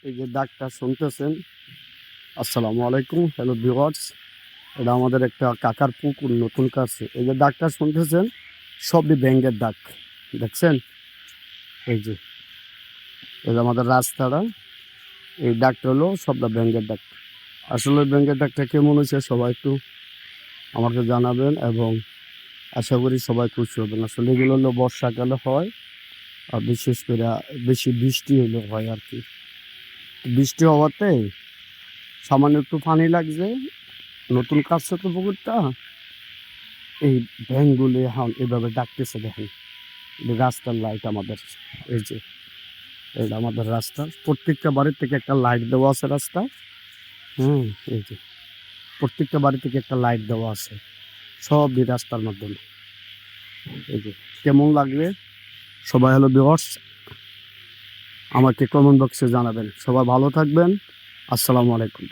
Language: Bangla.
এই যে ডাকটা শুনতেছেন, আসসালামু আলাইকুম, হ্যালো ভিউয়ার্স। এটা আমাদের একটা কাকার পুকুর নতুন কাছে। এই যে ডাকটা শুনতেছেন, সবই ব্যাঙ্গের ডাক। দেখছেন? এই যে এই যে আমাদের রাস্তাটা, এই ডাকটা হলো সবটা ব্যাঙ্গের ডাক। আসলে ব্যাঙ্গের ডাকটা কেমন হয়েছে সবাই একটু আমাকে জানাবেন, এবং আশা করি সবাই খুশি হবেন। আসলে এগুলো হলো বর্ষাকালে হয়, আর বিশেষ করে বেশি বৃষ্টি হলে হয় আর কি। বৃষ্টি হওয়াতে সামান্য একটু পানি লাগছে, নতুন কাজটা তো পুকুরটা, এই ভ্যানগুলো এখন এভাবে ডাকতেছে। দেখেন, এই রাস্তার লাইট আমাদের, এই যে এটা আমাদের রাস্তা, প্রত্যেকটা বাড়ির থেকে একটা লাইট দেওয়া আছে রাস্তা। এই যে প্রত্যেকটা বাড়ি থেকে একটা লাইট দেওয়া আছে, সবই রাস্তার মাধ্যমে। এই যে কেমন লাগবে সবাই হলো ভিউয়ার্স আমাকে কমেন্ট বক্সে জানাবেন। সবাই ভালো থাকবেন। আসসালামু আলাইকুম।